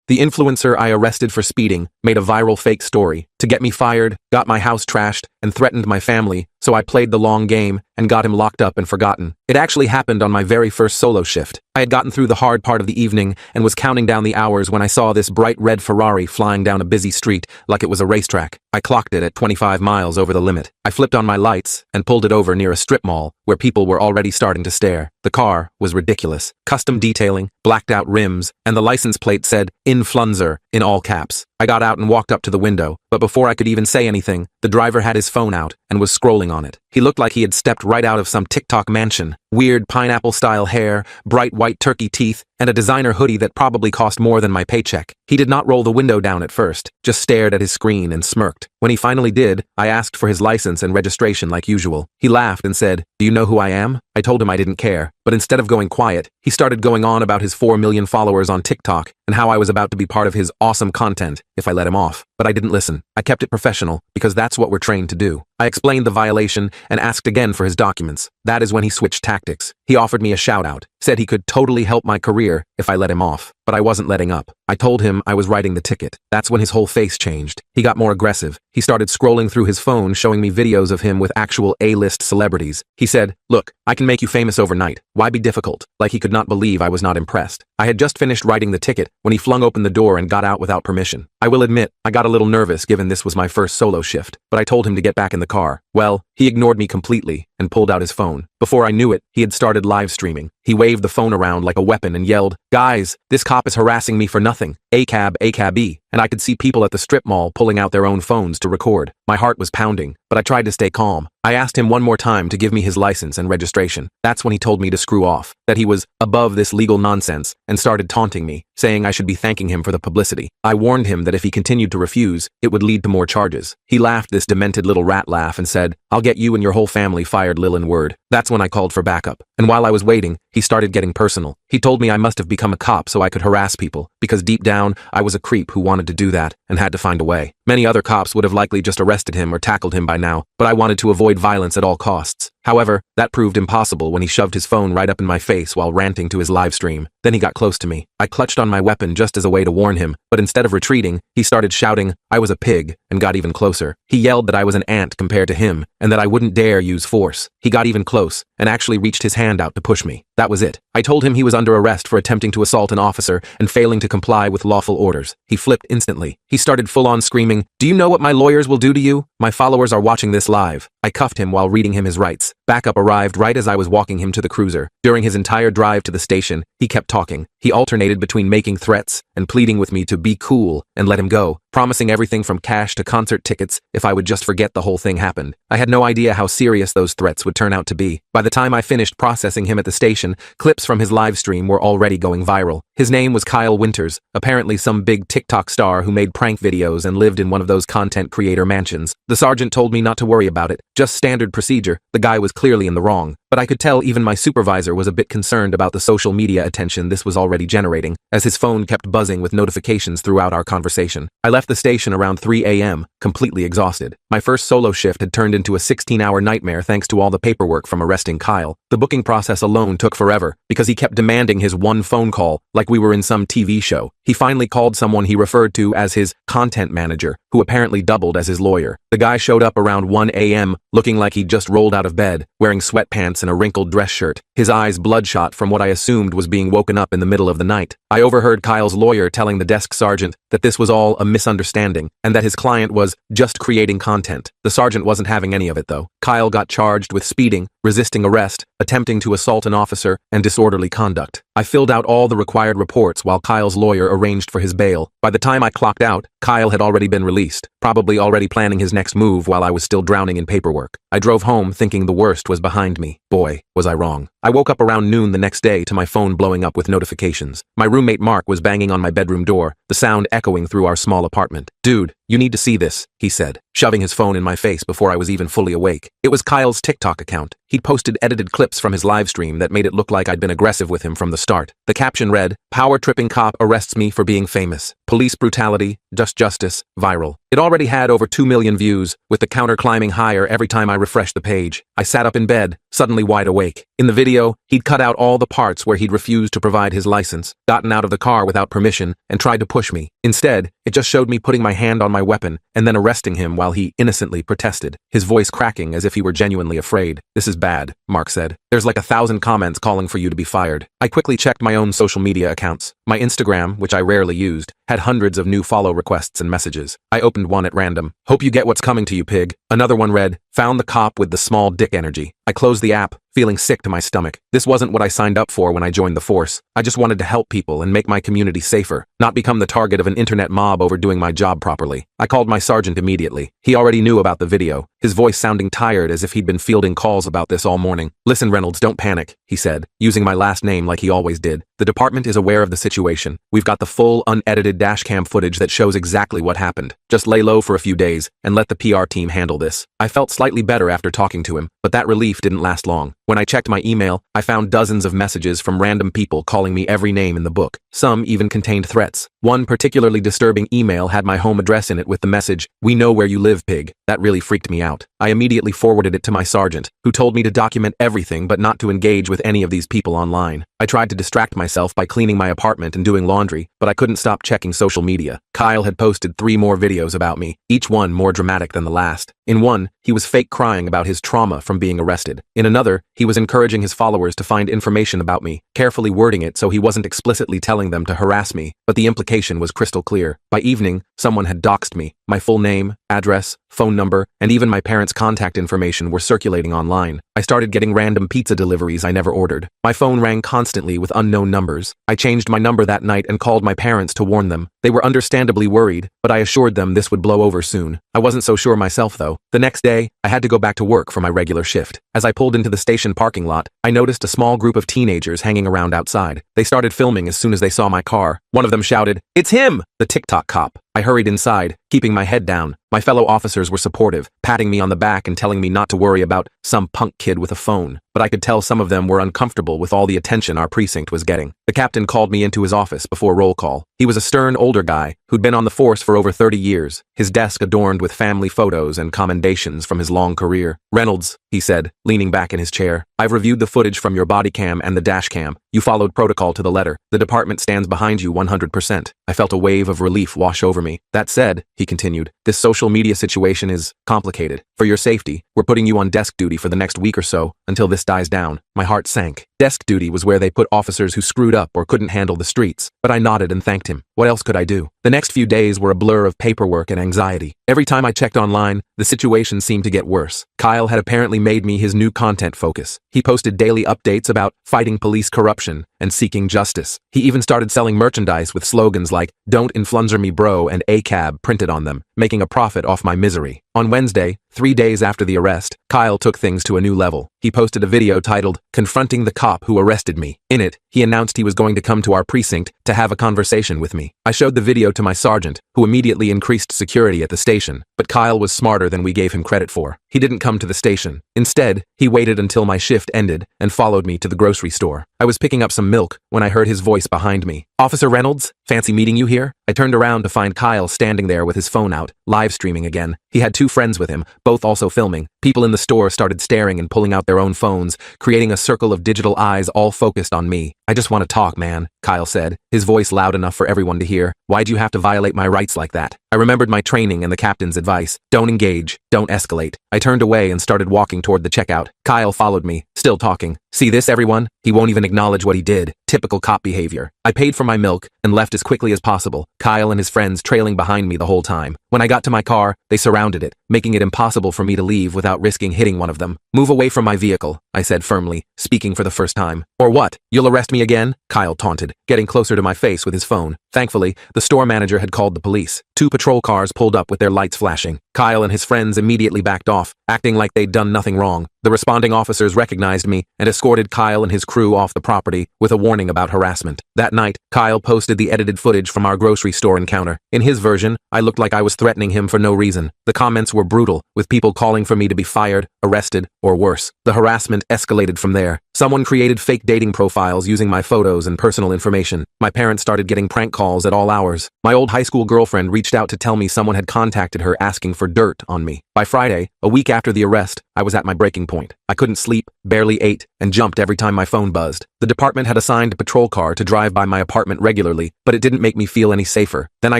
The influencer I arrested for speeding made a viral fake story to get me fired, got my house trashed, and threatened my family, so I played the long game and got him locked up and forgotten. It actually happened on my very first solo shift. I had gotten through the hard part of the evening and was counting down the hours when I saw this bright red Ferrari flying down a busy street like it was a racetrack. I clocked it at 25 miles over the limit. I flipped on my lights and pulled it over near a strip mall where people were already starting to stare. The car was ridiculous. Custom detailing, blacked out rims, and the license plate said Influencer in all caps. I got out and walked up to the window, but before I could even say anything, the driver had his phone out and was scrolling on it. He looked like he had stepped right out of some TikTok mansion. Weird pineapple-style hair, bright white turkey teeth, and a designer hoodie that probably cost more than my paycheck. He did not roll the window down at first, just stared at his screen and smirked. When he finally did, I asked for his license and registration like usual. He laughed and said, "Do you know who I am?" I told him I didn't care, but instead of going quiet, he started going on about his 4 million followers on TikTok and how I was about to be part of his awesome content if I let him off. But I didn't listen. I kept it professional because that's what we're trained to do. I explained the violation and asked again for his documents. That is when he switched tactics. He offered me a shout-out, said he could totally help my career if I let him off, but I wasn't letting up. I told him I was writing the ticket. That's when his whole face changed. He got more aggressive. He started scrolling through his phone showing me videos of him with actual A-list celebrities. He said, "Look, I can make you famous overnight. Why be difficult?" Like he could not believe I was not impressed. I had just finished writing the ticket when he flung open the door and got out without permission. I will admit, I got a little nervous given this was my first solo shift, but I told him to get back in the car. Well, he ignored me completely and pulled out his phone. Before I knew it, he had started live streaming. He waved the phone around like a weapon and yelled, "Guys, this cop is harassing me for nothing. ACAB, ACAB-E." And I could see people at the strip mall pulling out their own phones to record. My heart was pounding, but I tried to stay calm. I asked him one more time to give me his license and registration. That's when he told me to screw off, that he was above this legal nonsense, and started taunting me, saying I should be thanking him for the publicity. I warned him that if he continued to refuse, it would lead to more charges. He laughed this demented little rat laugh and said, "I'll get you and your whole family fired, Lilin word." That's when I called for backup. And while I was waiting, he started getting personal. He told me I must have become a cop so I could harass people, because deep down, I was a creep who wanted to do that and had to find a way. Many other cops would have likely just arrested him or tackled him by now, but I wanted to avoid violence at all costs. However, that proved impossible when he shoved his phone right up in my face while ranting to his live stream. Then he got close to me. I clutched on my weapon just as a way to warn him, but instead of retreating, he started shouting I was a pig and got even closer. He yelled that I was an ant compared to him and that I wouldn't dare use force. He got even close and actually reached his hand out to push me. That was it. I told him he was under arrest for attempting to assault an officer and failing to comply with lawful orders. He flipped instantly. He started full-on screaming, "Do you know what my lawyers will do to you? My followers are watching this live." I cuffed him while reading him his rights. Backup arrived right as I was walking him to the cruiser. During his entire drive to the station, he kept talking. He alternated between making threats and pleading with me to be cool and let him go, promising everything from cash to concert tickets if I would just forget the whole thing happened. I had no idea how serious those threats would turn out to be. By the time I finished processing him at the station, clips from his live stream were already going viral. His name was Kyle Winters, apparently some big TikTok star who made prank videos and lived in one of those content creator mansions. The sergeant told me not to worry about it, just standard procedure. The guy was clearly in the wrong. But I could tell even my supervisor was a bit concerned about the social media attention this was already generating, as his phone kept buzzing with notifications throughout our conversation. I left the station around 3 a.m., completely exhausted. My first solo shift had turned into a 16-hour nightmare thanks to all the paperwork from arresting Kyle. The booking process alone took forever, because he kept demanding his one phone call, like we were in some TV show. He finally called someone he referred to as his content manager, who apparently doubled as his lawyer. The guy showed up around 1 a.m., looking like he'd just rolled out of bed, wearing sweatpants and a wrinkled dress shirt, his eyes bloodshot from what I assumed was being woken up in the middle of the night. I overheard Kyle's lawyer telling the desk sergeant that this was all a misunderstanding and that his client was just creating content. The sergeant wasn't having any of it though. Kyle got charged with speeding, resisting arrest, attempting to assault an officer, and disorderly conduct. I filled out all the required reports while Kyle's lawyer arranged for his bail. By the time I clocked out, Kyle had already been released, probably already planning his next move while I was still drowning in paperwork. I drove home thinking the worst was behind me. Boy, was I wrong. I woke up around noon the next day to my phone blowing up with notifications. My roommate Mark was banging on my bedroom door, the sound echoing through our small apartment. "Dude, you need to see this," he said, shoving his phone in my face before I was even fully awake. It was Kyle's TikTok account. He'd posted edited clips from his live stream that made it look like I'd been aggressive with him from the start. The caption read, "Power-tripping cop arrests me for being famous. Police brutality, just justice, viral." It already had over 2 million views, with the counter climbing higher every time I refreshed the page. I sat up in bed, suddenly wide awake. In the video, he'd cut out all the parts where he'd refused to provide his license, gotten out of the car without permission, and tried to push me. Instead, it just showed me putting my hand on my weapon and then arresting him while he innocently protested, his voice cracking as if he were genuinely afraid. "This is bad," Mark said. "There's like 1,000 comments calling for you to be fired." I quickly checked my own social media accounts. My Instagram, which I rarely used, had hundreds of new follow requests and messages. I opened one at random. "Hope you get what's coming to you, pig." Another one read, "Found the cop with the small dick energy." I closed the app, feeling sick to my stomach. This wasn't what I signed up for when I joined the force. I just wanted to help people and make my community safer, not become the target of an internet mob over doing my job properly. I called my sergeant immediately. He already knew about the video, his voice sounding tired as if he'd been fielding calls about this all morning. "Listen, Reynolds, don't panic," he said, using my last name like he always did. "The department is aware of the situation. We've got the full, unedited dashcam footage that shows exactly what happened. Just lay low for a few days and let the PR team handle this." I felt slightly better after talking to him, but that relief didn't last long. When I checked my email, I found dozens of messages from random people calling me every name in the book. Some even contained threats. One particularly disturbing email had my home address in it with the message, "We know where you live, pig." That really freaked me out. I immediately forwarded it to my sergeant, who told me to document everything but not to engage with any of these people online. I tried to distract myself by cleaning my apartment and doing laundry, but I couldn't stop checking social media. Kyle had posted 3 more videos about me, each one more dramatic than the last. In one, he was fake crying about his trauma from being arrested. In another, he was encouraging his followers to find information about me, carefully wording it so he wasn't explicitly telling them to harass me, but the implication was crystal clear. By evening, someone had doxed me. My full name, address, phone number, and even my parents' contact information were circulating online. I started getting random pizza deliveries I never ordered. My phone rang constantly with unknown numbers. I changed my number that night and called my parents to warn them. They were understandably worried, but I assured them this would blow over soon. I wasn't so sure myself, though. The next day, I had to go back to work for my regular shift. As I pulled into the station parking lot, I noticed a small group of teenagers hanging around outside. They started filming as soon as they saw my car. One of them shouted, "It's him! The TikTok cop." I hurried inside, keeping my head down. My fellow officers were supportive, patting me on the back and telling me not to worry about some punk kid with a phone. But I could tell some of them were uncomfortable with all the attention our precinct was getting. The captain called me into his office before roll call. He was a stern older guy who'd been on the force for over 30 years, his desk adorned with family photos and commendations from his long career. "Reynolds," he said, leaning back in his chair, "I've reviewed the footage from your body cam and the dash cam. You followed protocol to the letter. The department stands behind you 100%. I felt a wave of relief wash over me. "That said," he continued, "this social media situation is complicated. For your safety, we're putting you on desk duty for the next week or so, until this dies down." My heart sank. Desk duty was where they put officers who screwed up or couldn't handle the streets, but I nodded and thanked him. What else could I do? The next few days were a blur of paperwork and anxiety. Every time I checked online, the situation seemed to get worse. Kyle had apparently made me his new content focus. He posted daily updates about fighting police corruption and seeking justice. He even started selling merchandise with slogans like, "Don't influencer me bro" and "ACAB" printed on them, making a profit off my misery. On Wednesday, 3 days after the arrest, Kyle took things to a new level. He posted a video titled, "Confronting the Cop Who Arrested Me." In it, he announced he was going to come to our precinct to have a conversation with me. I showed the video to my sergeant, who immediately increased security at the station, but Kyle was smarter than we gave him credit for. He didn't come to the station. Instead, he waited until my shift ended and followed me to the grocery store. I was picking up some milk when I heard his voice behind me. "Officer Reynolds, fancy meeting you here?" I turned around to find Kyle standing there with his phone out, live streaming again. He had 2 friends with him, both also filming. People in the store started staring and pulling out their own phones, creating a circle of digital eyes all focused on me. "I just want to talk, man," Kyle said, his voice loud enough for everyone to hear. "Why'd you have to violate my rights like that?" I remembered my training and the captain's advice. Don't engage, don't escalate. I turned away and started walking toward the checkout. Kyle followed me, still talking. "See this, everyone? He won't even acknowledge what he did. Typical cop behavior." I paid for my milk and left as quickly as possible, Kyle and his friends trailing behind me the whole time. When I got to my car, they surrounded it, making it impossible for me to leave without risking hitting one of them. "Move away from my vehicle," I said firmly, speaking for the first time. "Or what? You'll arrest me again?" Kyle taunted, getting closer to my face with his phone. Thankfully, the store manager had called the police. 2 patrol cars pulled up with their lights flashing. Kyle and his friends immediately backed off, acting like they'd done nothing wrong. The responding officers recognized me and escorted Kyle and his crew off the property with a warning about harassment. That night, Kyle posted the edited footage from our grocery store encounter. In his version, I looked like I was threatening him for no reason. The comments were brutal, with people calling for me to be fired, arrested, or worse. The harassment escalated from there. Someone created fake dating profiles using my photos and personal information. My parents started getting prank calls at all hours. My old high school girlfriend reached out to tell me someone had contacted her asking for dirt on me. By Friday, a week after the arrest, I was at my breaking point. I couldn't sleep, barely ate, and jumped every time my phone buzzed. The department had assigned a patrol car to drive by my apartment regularly, but it didn't make me feel any safer. Then I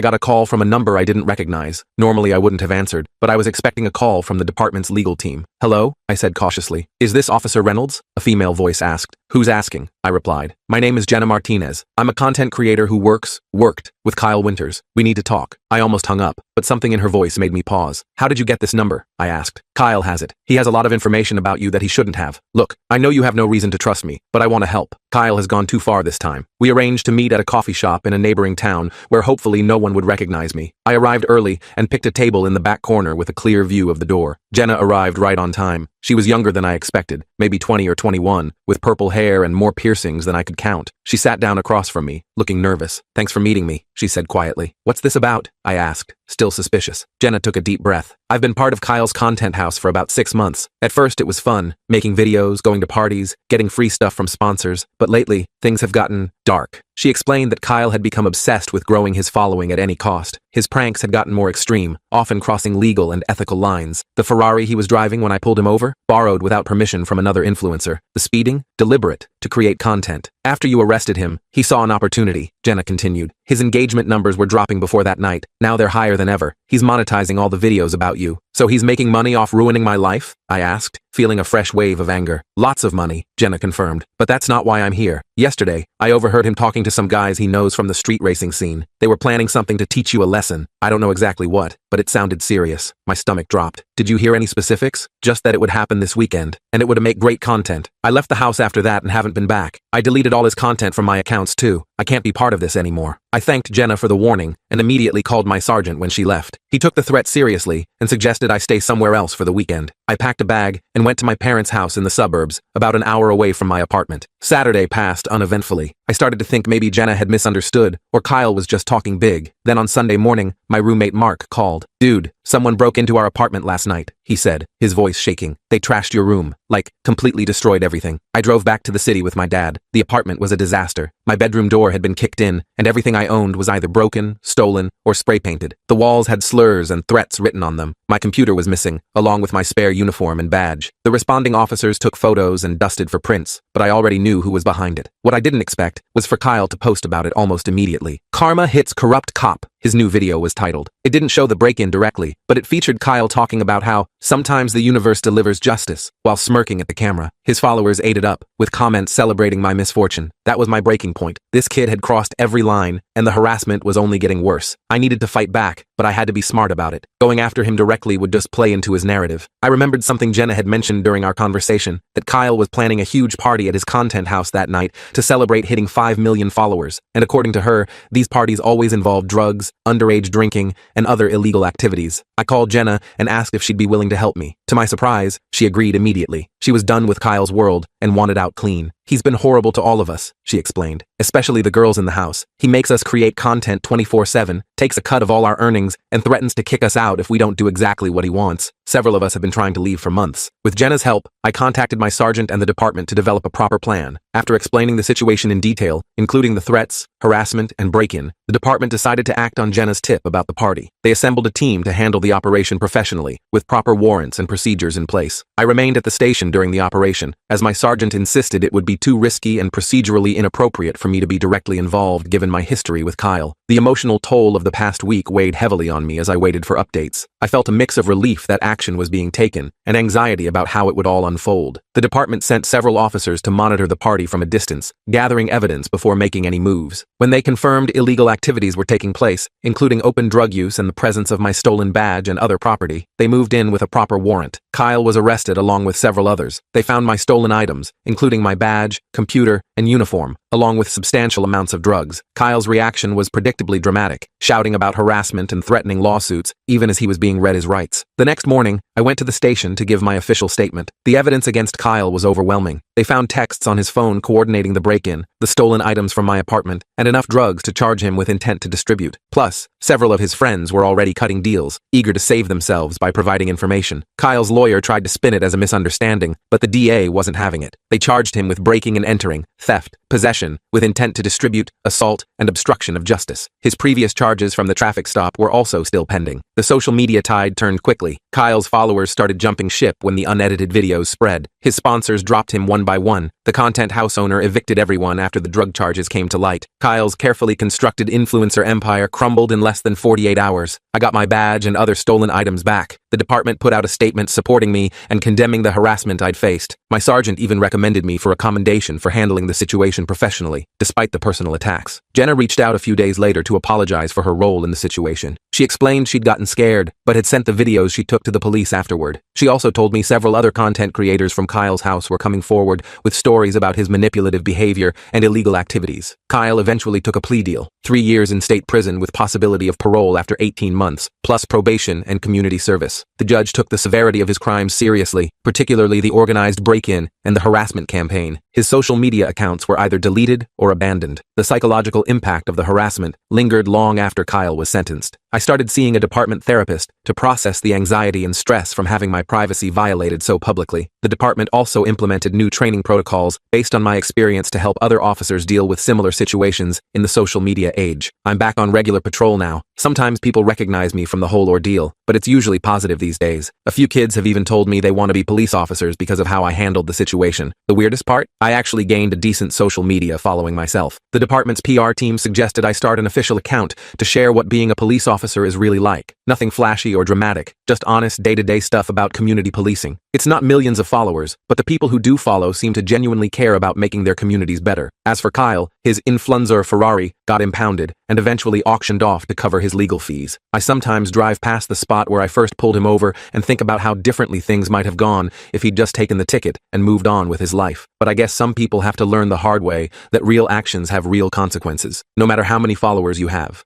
got a call from a number I didn't recognize. Normally I wouldn't have answered, but I was expecting a call from the department's legal team. "Hello?" I said cautiously. "Is this Officer Reynolds?" A female voice asked. "Who's asking?" I replied. "My name is Jenna Martinez. I'm a content creator who worked with Kyle Winters. We need to talk." I almost hung up, but something in her voice made me pause. "How did you get this number?" I asked. "Kyle has it. He has a lot of information about you that he shouldn't have. Look, I know you have no reason to trust me, but I want to help. Kyle has gone too far this time." We arranged to meet at a coffee shop in a neighboring town where hopefully no one would recognize me. I arrived early and picked a table in the back corner with a clear view of the door. Jenna arrived right on time. She was younger than I expected, maybe 20 or 21, with purple hair and more piercings than I could count. She sat down across from me, looking nervous. "Thanks for meeting me," she said quietly. "What's this about?" I asked, still suspicious. Jenna took a deep breath. "I've been part of Kyle's content house for about 6 months. At first it was fun, making videos, going to parties, getting free stuff from sponsors, but lately, things have gotten dark." She explained that Kyle had become obsessed with growing his following at any cost. His pranks had gotten more extreme, often crossing legal and ethical lines. The Ferrari he was driving when I pulled him over, borrowed without permission from another influencer. The speeding, deliberate, to create content. "After you arrested him, he saw an opportunity," Jenna continued. "His engagement numbers were dropping before that night. Now they're higher than ever. He's monetizing all the videos about you." "So he's making money off ruining my life?" I asked, feeling a fresh wave of anger. "Lots of money," Jenna confirmed. "But that's not why I'm here. Yesterday, I overheard him talking to some guys he knows from the street racing scene. They were planning something to teach you a lesson. I don't know exactly what, but it sounded serious." My stomach dropped. "Did you hear any specifics?" "Just that it would happen this weekend, and it would make great content." I left the house after that and haven't been back. I deleted all his content from my accounts too. I can't be part of this anymore. I thanked Jenna for the warning and immediately called my sergeant when she left. He took the threat seriously and suggested I stay somewhere else for the weekend. I packed a bag and went to my parents' house in the suburbs, about an hour away from my apartment. Saturday passed uneventfully. I started to think maybe Jenna had misunderstood or Kyle was just talking big. Then on Sunday morning, my roommate Mark called. "Dude, someone broke into our apartment last night," he said, his voice shaking. "They trashed your room, like, completely destroyed everything." I drove back to the city with my dad. The apartment was a disaster. My bedroom door had been kicked in, and everything I owned was either broken, stolen, or spray painted. The walls had slurs and threats written on them. My computer was missing, along with my spare uniform and badge. The responding officers took photos and dusted for prints, but I already knew who was behind it. What I didn't expect was for Kyle to post about it almost immediately. "Karma hits corrupt cop," his new video was titled. It didn't show the break-in directly, but it featured Kyle talking about how sometimes the universe delivers justice, while smirking at the camera. His followers ate it up, with comments celebrating my misfortune. That was my breaking point. This kid had crossed every line, and the harassment was only getting worse. I needed to fight back, but I had to be smart about it. Going after him directly would just play into his narrative. I remembered something Jenna had mentioned during our conversation, that Kyle was planning a huge party at his content house that night to celebrate hitting 5 million followers. And according to her, these parties always involved drugs, underage drinking, and other illegal activities. I called Jenna and asked if she'd be willing to help me. To my surprise, she agreed immediately. She was done with Kyle's world and wanted out clean. "He's been horrible to all of us," she explained, "especially the girls in the house. He makes us create content 24/7, takes a cut of all our earnings, and threatens to kick us out if we don't do exactly what he wants. Several of us have been trying to leave for months." With Jenna's help, I contacted my sergeant and the department to develop a proper plan. After explaining the situation in detail, including the threats, harassment, and break-in, the department decided to act on Jenna's tip about the party. They assembled a team to handle the operation professionally, with proper warrants and procedures in place. I remained at the station during the operation, as my sergeant insisted it would be too risky and procedurally inappropriate for me to be directly involved given my history with Kyle. The emotional toll of the past week weighed heavily on me as I waited for updates. I felt a mix of relief that action was being taken and anxiety about how it would all unfold. The department sent several officers to monitor the party from a distance, gathering evidence before making any moves. When they confirmed illegal activities were taking place, including open drug use and the presence of my stolen badge and other property, they moved in with a proper warrant. Kyle was arrested along with several others. They found my stolen items, including my badge badge, computer, and uniform, along with substantial amounts of drugs. Kyle's reaction was predictably dramatic, shouting about harassment and threatening lawsuits, even as he was being read his rights. The next morning, I went to the station to give my official statement. The evidence against Kyle was overwhelming. They found texts on his phone coordinating the break-in, the stolen items from my apartment, and enough drugs to charge him with intent to distribute. Plus, several of his friends were already cutting deals, eager to save themselves by providing information. Kyle's lawyer tried to spin it as a misunderstanding, but the DA wasn't having it. They charged him with breaking and entering, theft, possession, with intent to distribute, assault, and obstruction of justice. His previous charges from the traffic stop were also still pending. The social media tide turned quickly. Kyle's followers started jumping ship when the unedited videos spread. His sponsors dropped him one by one. The content house owner evicted everyone after the drug charges came to light. Kyle's carefully constructed influencer empire crumbled in less than 48 hours. I got my badge and other stolen items back. The department put out a statement supporting me and condemning the harassment I'd faced. My sergeant even recommended me for a commendation for handling the situation professionally, despite the personal attacks. Jenna reached out a few days later to apologize for her role in the situation. She explained she'd gotten scared, but had sent the videos she took to the police afterward. She also told me several other content creators from Kyle's house were coming forward with stories about his manipulative behavior and illegal activities. Kyle eventually took a plea deal, 3 years in state prison with possibility of parole after 18 months, plus probation and community service. The judge took the severity of his crimes seriously, particularly the organized break-in and the harassment campaign. His social media accounts were either deleted or abandoned. The psychological impact of the harassment lingered long after Kyle was sentenced. I started seeing a department therapist to process the anxiety and stress from having my privacy violated so publicly. The department also implemented new training protocols based on my experience to help other officers deal with similar situations in the social media age. I'm back on regular patrol now. Sometimes people recognize me from the whole ordeal, but it's usually positive these days. A few kids have even told me they want to be police officers because of how I handled the situation. The weirdest part? I actually gained a decent social media following myself. The department's PR team suggested I start an official account to share what being a police officer is really like. Nothing flashy or dramatic, just honest day-to-day stuff about community policing. It's not millions of followers, but the people who do follow seem to genuinely care about making their communities better. As for Kyle, his influencer Ferrari got impounded and eventually auctioned off to cover his legal fees. I sometimes drive past the spot where I first pulled him over and think about how differently things might have gone if he'd just taken the ticket and moved on with his life. But I guess some people have to learn the hard way that real actions have real consequences, no matter how many followers you have.